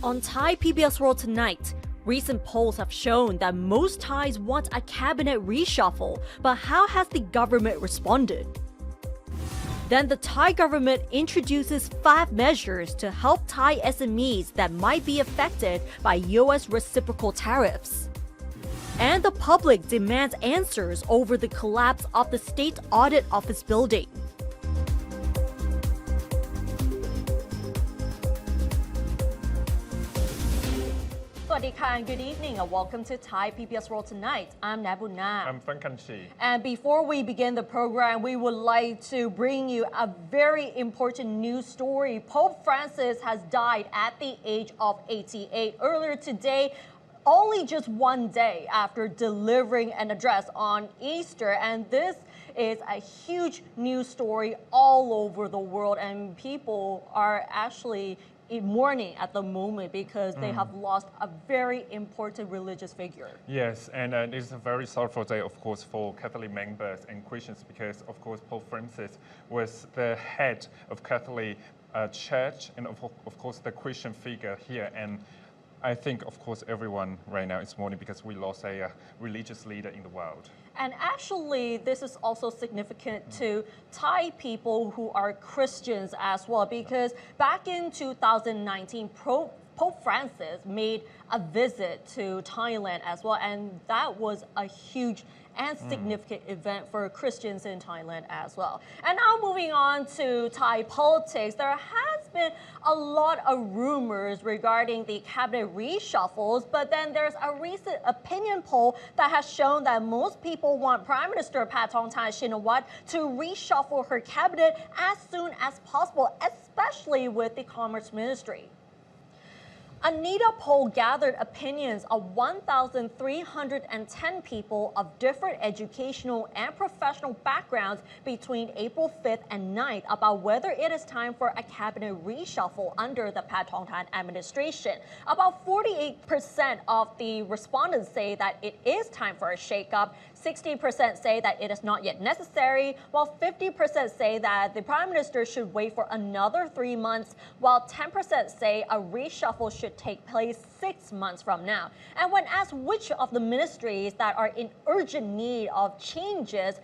On Thai PBS World tonight, recent polls have shown that most Thais want a cabinet reshuffle, but how has the government responded? Then the Thai government introduces 5 measures to help Thai SMEs that might be affected by US reciprocal tariffs. And the public demands answers over the collapse of the State Audit Office building. And good evening and welcome to Thai PBS World Tonight. I'm Nabuna. I'm Frankanchi. And before we begin the program, we would like to bring you a very important news story. Pope Francis has died at the age of 88 earlier today, only just one day after delivering an address on Easter. And this is a huge news story all over the world, and people are actually in mourning at the moment because they have lost a very important religious figure. Yes, and it's a very sorrowful day, of course, for Catholic members and Christians because, of course, Pope Francis was the head of Catholic Church and, of course, the Christian figure here. And I think, of course, everyone right now is mourning because we lost a religious leader in the world. And actually, this is also significant to Thai people who are Christians as well, because back in 2019, Pope Francis made a visit to Thailand as well, and that was a huge and significant event for Christians in Thailand as well. And now moving on to Thai politics, there has been a lot of rumors regarding the cabinet reshuffles, but then there's a recent opinion poll that has shown that most people want Prime Minister Paetongtarn Shinawatra to reshuffle her cabinet as soon as possible, especially with the Commerce Ministry. A NIDA poll gathered opinions of 1,310 people of different educational and professional backgrounds between April 5th and 9th about whether it is time for a cabinet reshuffle under the Paetongtarn administration. About 48% of the respondents say that it is time for a shakeup. 60% say that it is not yet necessary, while 50% say that the Prime Minister should wait for another 3 months, while 10% say a reshuffle should take place 6 months from now. And when asked which of the ministries that are in urgent need of changes,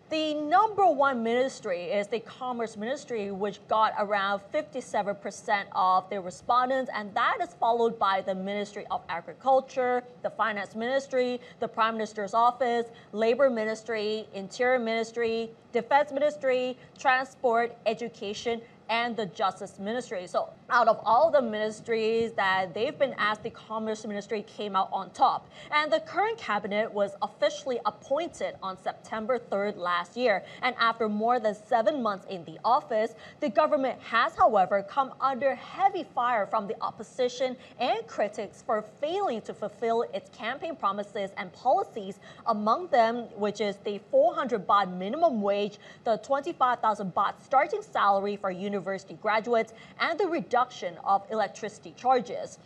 the number one ministry is the Commerce Ministry, which got around 57% of the respondents, and that is followed by the Ministry of Agriculture, the Finance Ministry, the Prime Minister's Office, Labor Ministry, Interior Ministry, Defense Ministry, Transport, Education, and the Justice Ministry. So out of all the ministries that they've been asked, the Commerce Ministry came out on top. And the current cabinet was officially appointed on September 3rd last year. And after more than 7 months in the office, the government has, however, come under heavy fire from the opposition and critics for failing to fulfill its campaign promises and policies, among them, which is the 400 baht minimum wage, the 25,000 baht starting salary for university graduates, and the reduction of electricity charges.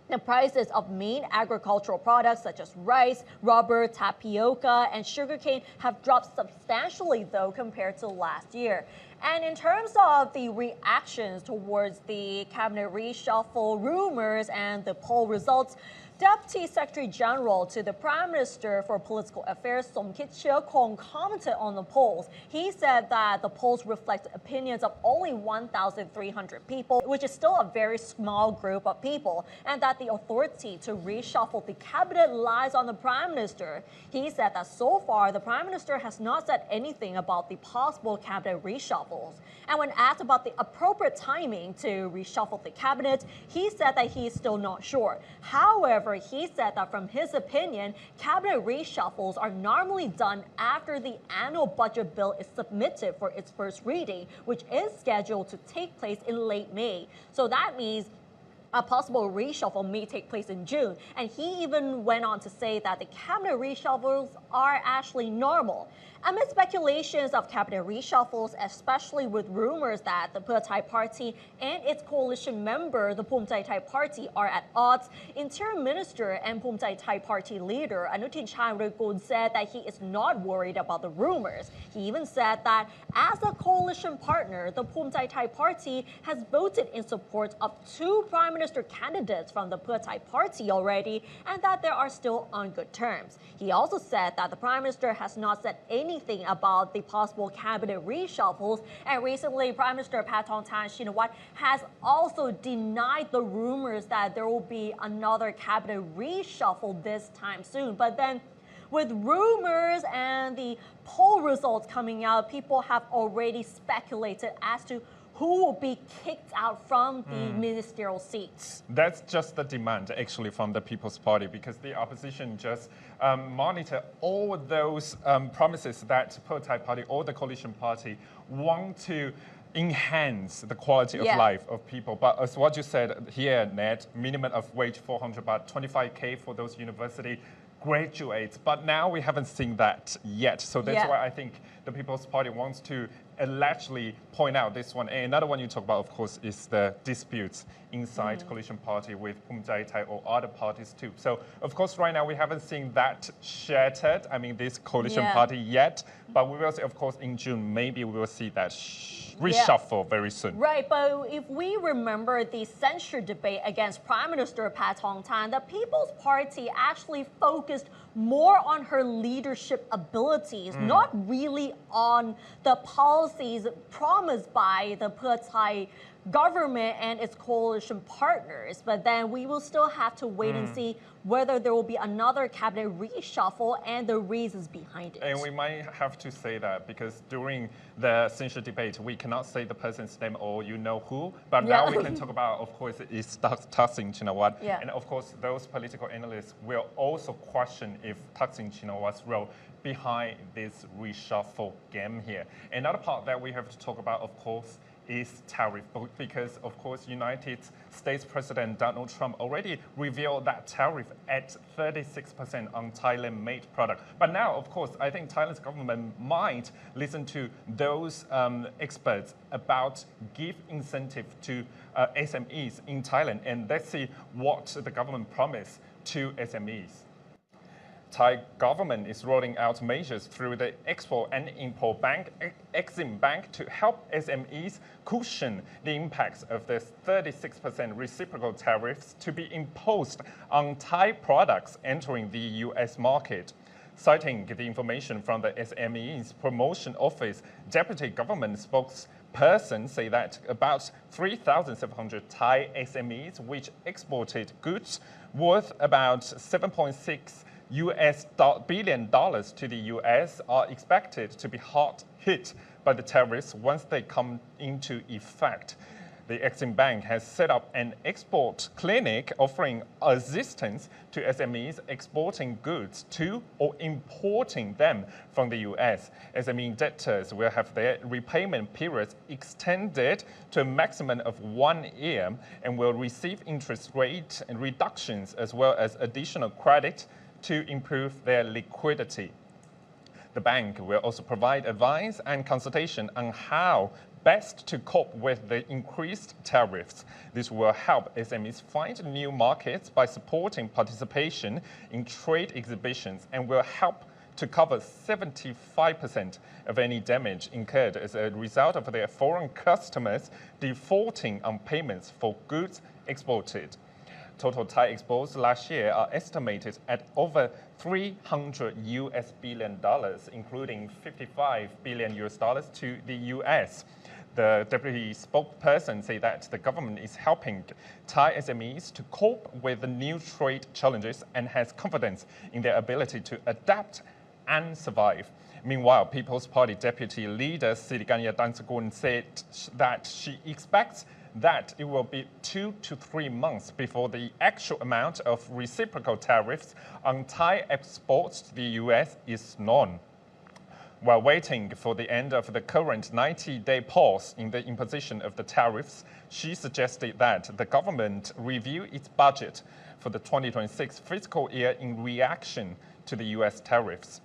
The prices of main agricultural products such as rice, rubber, tapioca, and sugarcane have dropped substantially, though, compared to last year. And in terms of the reactions towards the cabinet reshuffle rumors and the poll results, Deputy Secretary General to the Prime Minister for Political Affairs, Somkit Cheokong, commented on the polls. He said that the polls reflect opinions of only 1,300 people, which is still a very small group of people, and that the authority to reshuffle the cabinet lies on the Prime Minister. He said that so far, the Prime Minister has not said anything about the possible cabinet reshuffles. And when asked about the appropriate timing to reshuffle the cabinet, he said that he is still not sure. However, he said that from his opinion, cabinet reshuffles are normally done after the annual budget bill is submitted for its first reading, which is scheduled to take place in late May. So that means a possible reshuffle may take place in June. And he even went on to say that the cabinet reshuffles are actually normal. Amid speculations of cabinet reshuffles, especially with rumors that the Pheu Thai Party and its coalition member, the Phum Chai Thai Party, are at odds, Interior Minister and Phum Chai Thai Party leader Anutin Charnvirakul said that he is not worried about the rumors. He even said that as a coalition partner, the Phum Chai Thai Party has voted in support of 2 Prime Minister candidates from the Thai Party already, and that they are still on good terms. He also said that the Prime Minister has not said anything about the possible cabinet reshuffles, and recently Prime Minister Paetongtarn Shinawatra has also denied the rumors that there will be another cabinet reshuffle this time soon. But then, with rumors and the poll results coming out, people have already speculated as to who will be kicked out from the ministerial seats. That's just the demand, actually, from the People's Party, because the opposition just monitor all those promises that Thai Party or the coalition party want to enhance the quality of life of people. But as what you said here, Ned, minimum of wage 400 baht, 25K for those university graduates, but now we haven't seen that yet. So that's why I think the People's Party wants to allegedly point out this one. And another one you talk about, of course, is the disputes inside coalition party with Phumjai Thai or other parties too. So, of course, right now we haven't seen that shattered, this coalition party yet, but we will see, of course, in June, maybe we will see that reshuffle very soon. Right, but if we remember the censure debate against Prime Minister Paetongtarn, the People's Party actually focused more on her leadership abilities, not really on the policies promised by the Thai government and its coalition partners. But then we will still have to wait and see whether there will be another cabinet reshuffle and the reasons behind it. And we might have to say that because during the censure debate, we cannot say the person's name or you know who, but now we can talk about, of course, it's Thaksin Shinawatra. And of course, those political analysts will also question if Thaksin Shinawatra's role behind this reshuffle game here. Another part that we have to talk about, of course, is tariff, because of course United States President Donald Trump already revealed that tariff at 36% on Thailand-made product. But now, of course, I think Thailand's government might listen to those experts about give incentive to SMEs in Thailand, and let's see what the government promised to SMEs. Thai government is rolling out measures through the Export and Import Bank, Exim Bank, to help SMEs cushion the impacts of the 36% reciprocal tariffs to be imposed on Thai products entering the U.S. market. Citing the information from the SMEs Promotion Office, Deputy Government spokesperson say that about 3,700 Thai SMEs which exported goods worth about $7.6 billion to the US are expected to be hard hit by the tariffs once they come into effect. The Exim Bank has set up an export clinic offering assistance to SMEs exporting goods to or importing them from the US. SME debtors will have their repayment periods extended to a maximum of 1 year and will receive interest rate reductions as well as additional credit to improve their liquidity. The bank will also provide advice and consultation on how best to cope with the increased tariffs. This will help SMEs find new markets by supporting participation in trade exhibitions and will help to cover 75% of any damage incurred as a result of their foreign customers defaulting on payments for goods exported. Total Thai exports last year are estimated at over $300 billion, including $55 billion to the US. The deputy spokesperson said that the government is helping Thai SMEs to cope with the new trade challenges and has confidence in their ability to adapt and survive. Meanwhile, People's Party Deputy Leader Sirikanya Dansakul said that she expects that it will be 2 to 3 months before the actual amount of reciprocal tariffs on Thai exports to the US is known. While waiting for the end of the current 90-day pause in the imposition of the tariffs, she suggested that the government review its budget for the 2026 fiscal year in reaction to the US tariffs.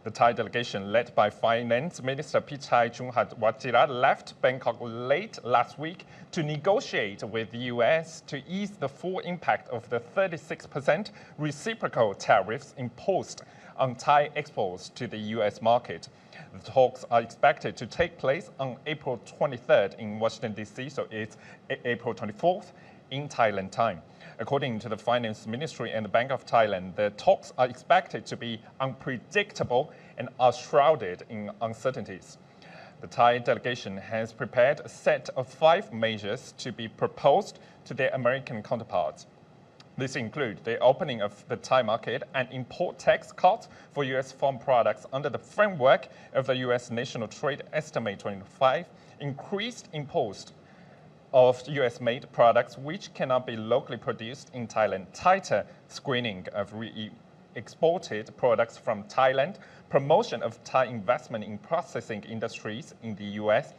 The Thai delegation, led by Finance Minister Pichai Chunghat-Wachira, left Bangkok late last week to negotiate with the U.S. to ease the full impact of the 36% reciprocal tariffs imposed on Thai exports to the U.S. market. The talks are expected to take place on April 23rd in Washington, D.C., so it's April 24th in Thailand time. According to the Finance Ministry and the Bank of Thailand, the talks are expected to be unpredictable and are shrouded in uncertainties. The Thai delegation has prepared a set of 5 measures to be proposed to their American counterparts. These include the opening of the Thai market and import tax cuts for U.S. farm products under the framework of the U.S. National Trade Estimate 25, increased imports of US-made products which cannot be locally produced in Thailand, tighter screening of exported products from Thailand, promotion of Thai investment in processing industries in the US,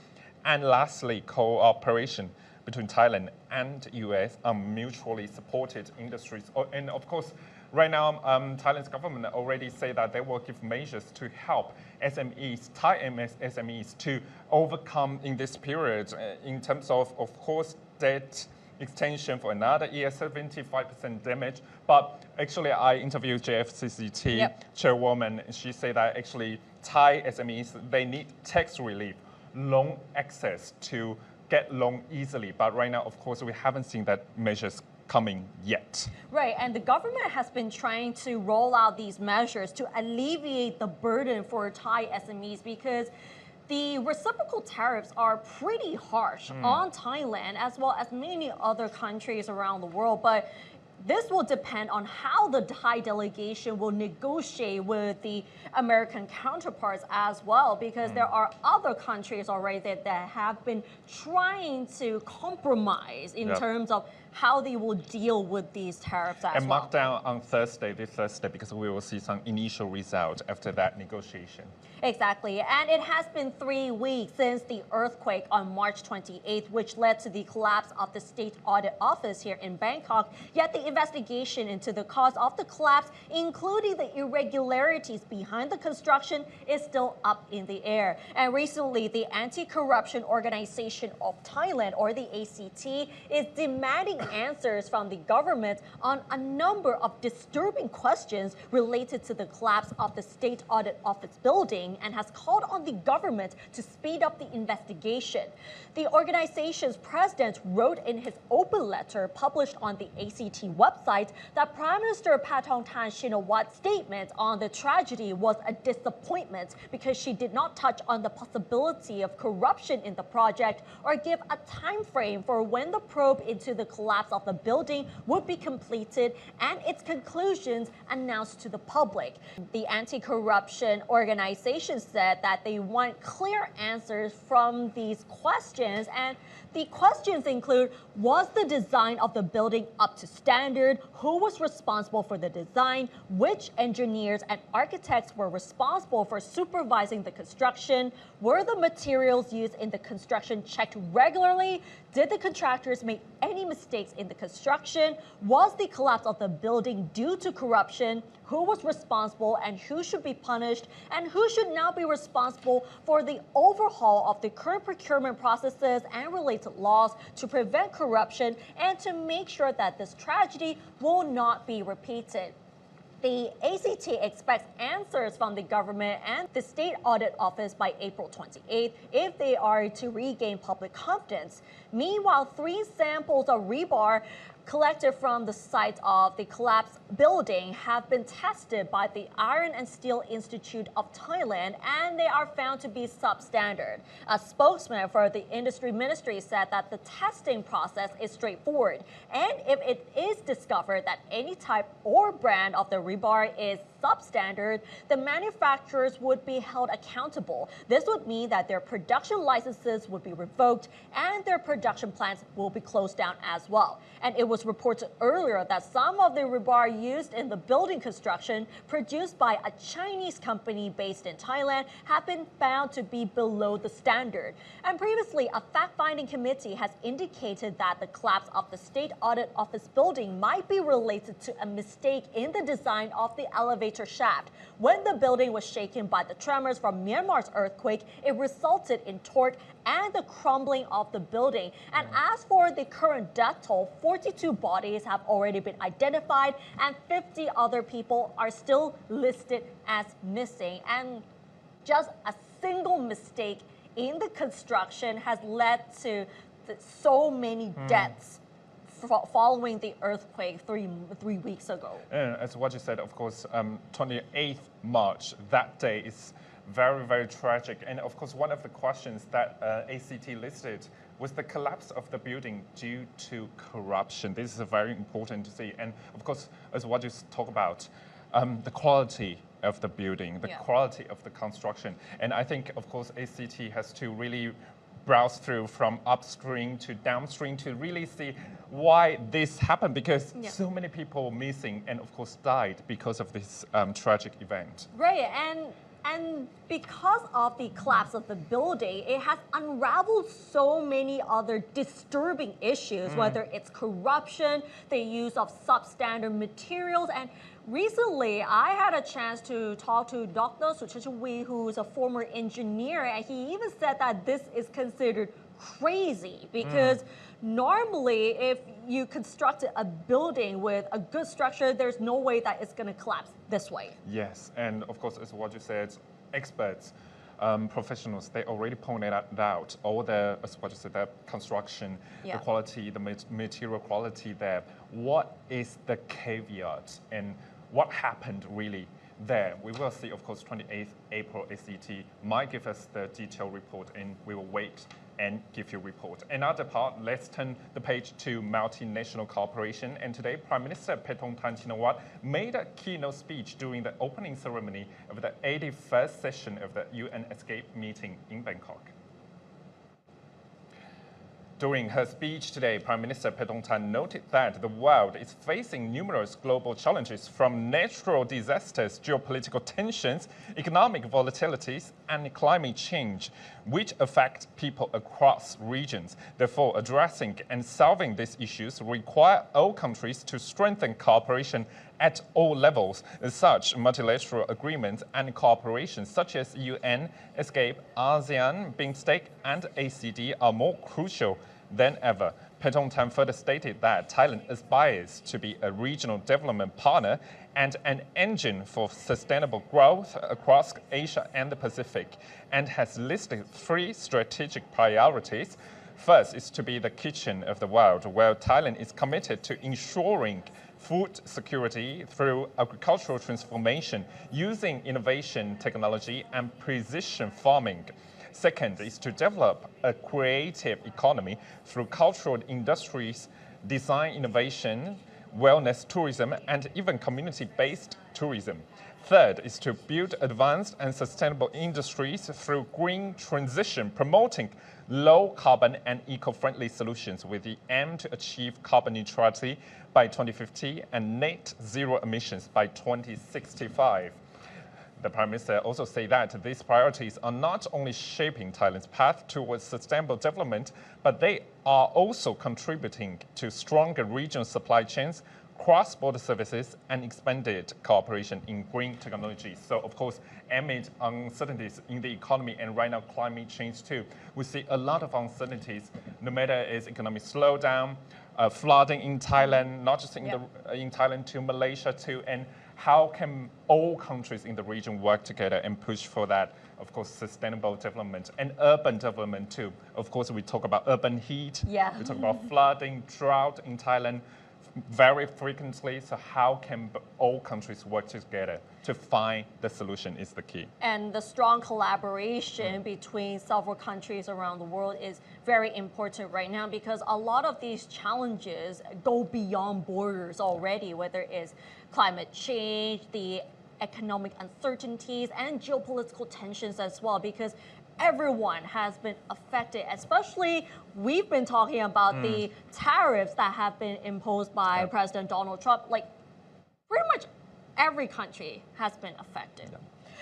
and lastly, cooperation between Thailand and US on mutually supported industries. And of course, right now, Thailand's government already say that they will give measures to help SMEs, Thai SMEs, to overcome in this period in terms of course, debt extension for another year, 75% damage. But actually, I interviewed JFCCT chairwoman. She said that actually Thai SMEs, they need tax relief, loan access to get loan easily. But right now, of course, we haven't seen that measures coming yet. Right, and the government has been trying to roll out these measures to alleviate the burden for Thai SMEs because the reciprocal tariffs are pretty harsh on Thailand as well as many other countries around the world. But this will depend on how the Thai delegation will negotiate with the American counterparts as well, because there are other countries already that have been trying to compromise in terms of how they will deal with these tariffs as well. And mark down on Thursday, this Thursday, because we will see some initial results after that negotiation. Exactly, and it has been 3 weeks since the earthquake on March 28th, which led to the collapse of the State Audit Office here in Bangkok. Yet the investigation into the cause of the collapse, including the irregularities behind the construction, is still up in the air. And recently, the Anti-Corruption Organization of Thailand, or the ACT, is demanding answers from the government on a number of disturbing questions related to the collapse of the State Audit Office building, and has called on the government to speed up the investigation. The organization's president wrote in his open letter published on the ACT website that Prime Minister Paetongtarn Shinawat's statement on the tragedy was a disappointment because she did not touch on the possibility of corruption in the project or give a time frame for when the probe into the collapse of the building would be completed and its conclusions announced to the public. The anti-corruption organization said that they want clear answers from these questions, and the questions include: was the design of the building up to standard? Who was responsible for the design? Which engineers and architects were responsible for supervising the construction? Were the materials used in the construction checked regularly? Did the contractors make any mistakes in the construction? Was the collapse of the building due to corruption? Who was responsible and who should be punished? And who should now be responsible for the overhaul of the current procurement processes and related laws to prevent corruption and to make sure that this tragedy will not be repeated? The ACT expects answers from the government and the State Audit Office by April 28th if they are to regain public confidence. Meanwhile, 3 samples of rebar collected from the site of the collapsed building have been tested by the Iron and Steel Institute of Thailand, and they are found to be substandard. A spokesman for the industry ministry said that the testing process is straightforward, and if it is discovered that any type or brand of the rebar is substandard, the manufacturers would be held accountable. This would mean that their production licenses would be revoked and their production plants will be closed down as well. And it was reported earlier that some of the rebar used in the building construction produced by a Chinese company based in Thailand have been found to be below the standard. And previously, a fact-finding committee has indicated that the collapse of the State Audit Office building might be related to a mistake in the design of the elevator shaft. When the building was shaken by the tremors from Myanmar's earthquake, it resulted in torque and the crumbling of the building. And as for the current death toll, 42 bodies have already been identified and 50 other people are still listed as missing. And just a single mistake in the construction has led to so many deaths following the earthquake three weeks ago. And as what you said, of course, 28th March, that day is very, very tragic. And of course, one of the questions that ACT listed was the collapse of the building due to corruption. This is very important to see. And of course, as what you talk about, the quality of the building, the quality of the construction. And I think, of course, ACT has to really browse through from upstream to downstream to really see why this happened, because so many people missing and of course died because of this tragic event. Right, and because of the collapse of the building, it has unraveled so many other disturbing issues, whether it's corruption, the use of substandard materials, and recently I had a chance to talk to Dr. Suchit Wee, who's a former engineer, and he even said that this is considered crazy because normally if you construct a building with a good structure, there's no way that it's going to collapse this way. Yes, and of course, as what you said, experts, professionals, they already pointed out all the, as what you said, the construction, the quality, the material quality there. What is the caveat and what happened really there? We will see, of course, 28th April ACT might give us the detailed report, and we will wait and give you a report. Another part, let's turn the page to multinational cooperation. And today, Prime Minister Paetongtarn Shinawatra made a keynote speech during the opening ceremony of the 81st session of the UN Escape meeting in Bangkok. During her speech today, Prime Minister Paetongtarn noted that the world is facing numerous global challenges, from natural disasters, geopolitical tensions, economic volatilities, and climate change, which affect people across regions. Therefore, addressing and solving these issues require all countries to strengthen cooperation at all levels. As such, multilateral agreements and cooperation such as UN, Escape, ASEAN, BIMSTEC, and ACD are more crucial than ever. Paetongtarn further stated that Thailand aspires to be a regional development partner and an engine for sustainable growth across Asia and the Pacific, and has listed 3 strategic priorities. First is to be the kitchen of the world, where Thailand is committed to ensuring food security through agricultural transformation using innovation, technology, and precision farming. Second is to develop a creative economy through cultural industries, design innovation, wellness tourism, and even community-based tourism. Third is to build advanced and sustainable industries through green transition, promoting low carbon and eco-friendly solutions with the aim to achieve carbon neutrality by 2050 and net zero emissions by 2065. The Prime Minister also said that these priorities are not only shaping Thailand's path towards sustainable development, but they are also contributing to stronger regional supply chains, cross-border services, and expanded cooperation in green technology. So, of course, amid uncertainties in the economy and right now climate change too, we see a lot of uncertainties, no matter it's economic slowdown, flooding in Thailand, not just in Thailand to Malaysia too, and how can all countries in the region work together and push for that, of course, sustainable development and urban development too. Of course, we talk about urban heat, we talk about flooding, drought in Thailand very frequently. So how can all countries work together to find the solution is the key. And the strong collaboration between several countries around the world is very important right now, because a lot of these challenges go beyond borders already, whether it's climate change, the economic uncertainties, and geopolitical tensions as well, because everyone has been affected, especially we've been talking about the tariffs that have been imposed by President Donald Trump. Like, pretty much every country has been affected.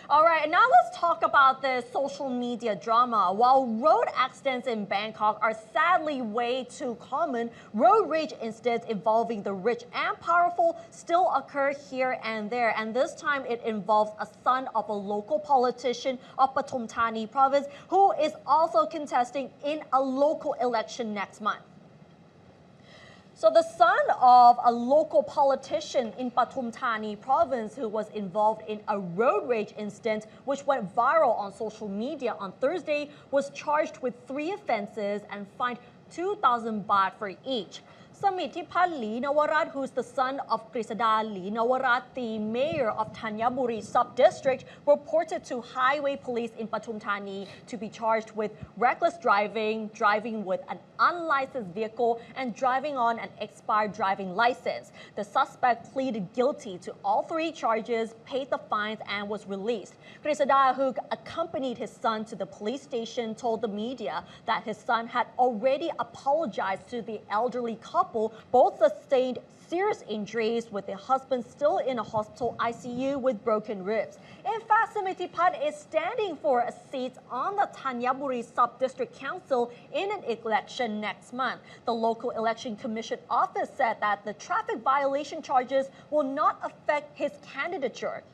All right, and now let's talk about the social media drama. While road accidents in Bangkok are sadly way too common, road rage incidents involving the rich and powerful still occur here and there. And this time it involves a son of a local politician of Pathum Thani province who is also contesting in a local election next month. So the son of a local politician in Pathum Thani province who was involved in a road rage incident which went viral on social media on Thursday was charged with 3 offenses and fined 2,000 baht for each. Samithipat Lee Nawarat, who's the son of Grisada Lee Nawarat, the mayor of Thanyaburi sub-district, reported to highway police in Pathum Thani to be charged with reckless driving, driving with an unlicensed vehicle, and driving on an expired driving license. The suspect pleaded guilty to all three charges, paid the fines, and was released. Grisada, who accompanied his son to the police station, told the media that his son had already apologized to the elderly couple. Both sustained serious injuries, with the husband still in a hospital ICU with broken ribs. In fact, Samithipat is standing for a seat on the Thanyaburi Sub-District Council in an election next month. The local election commission office said that the traffic violation charges will not affect his candidature.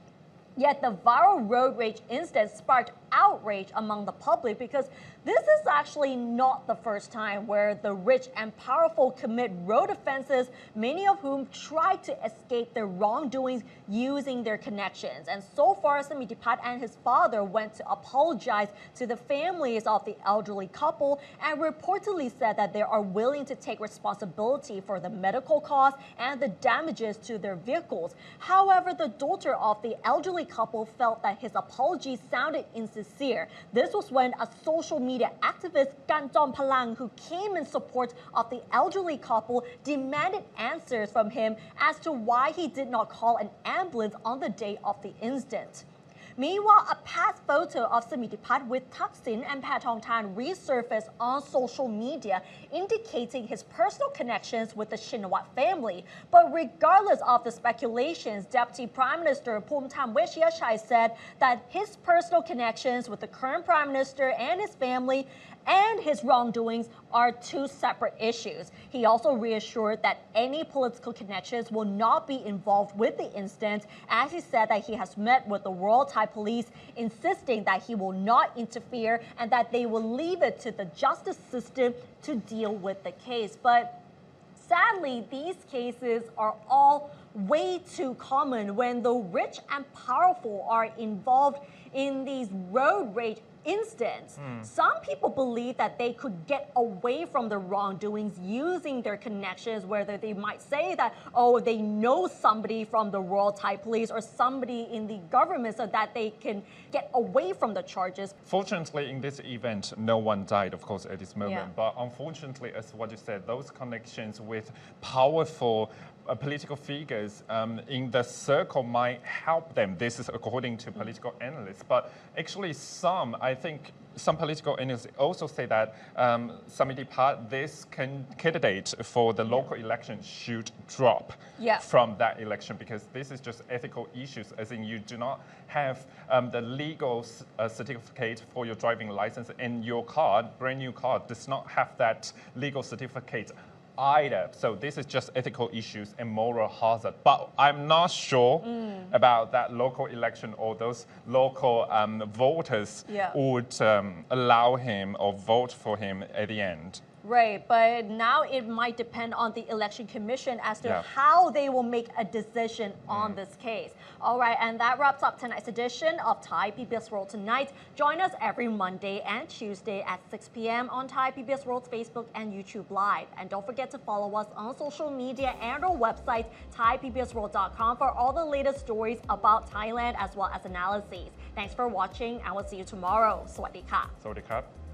Yet the viral road rage incident sparked outrage among the public because this is actually not the first time where the rich and powerful commit road offenses, many of whom try to escape their wrongdoings using their connections. And so far, Samithipat and his father went to apologize to the families of the elderly couple and reportedly said that they are willing to take responsibility for the medical costs and the damages to their vehicles. However, the daughter of the elderly couple felt that his apology sounded insincere. This was when a social media activist, Kanjom Palang, who came in support of the elderly couple, demanded answers from him as to why he did not call an ambulance on the day of the incident. Meanwhile, a past photo of Samithipat with Thaksin and Patongtan resurfaced on social media, indicating his personal connections with the Shinawat family. But regardless of the speculations, Deputy Prime Minister Phumtham Wechayachai said that his personal connections with the current Prime Minister and his family and his wrongdoings are two separate issues. He also reassured that any political connections will not be involved with the incident, as he said that he has met with the Royal Thai Police, insisting that he will not interfere and that they will leave it to the justice system to deal with the case. But sadly, these cases are all way too common when the rich and powerful are involved in these road rage incidents. Some people believe that they could get away from the wrongdoings using their connections, whether they might say that, oh, they know somebody from the Royal Thai Police or somebody in the government so that they can get away from the charges. Fortunately, in this event, no one died, of course, at this moment. Yeah. But unfortunately, as what you said, those connections with powerful political figures in the circle might help them. This is according to political analysts. But actually I think some political analysts also say that Samithipat, this candidate for the local election, should drop from that election, because this is just ethical issues, as in you do not have the legal certificate for your driving license, and your car, brand new car, does not have that legal certificate either. So this is just ethical issues and moral hazard. But I'm not sure about that local election or those local voters would allow him or vote for him at the end. Right, but now it might depend on the election commission as to how they will make a decision on this case. All right, and that wraps up tonight's edition of Thai PBS World Tonight. Join us every Monday and Tuesday at 6 p.m. on Thai PBS World's Facebook and YouTube Live. And don't forget to follow us on social media and our website, thaipbsworld.com, for all the latest stories about Thailand as well as analyses. Thanks for watching, and we'll see you tomorrow. สวัสดีค่ะ สวัสดีครับ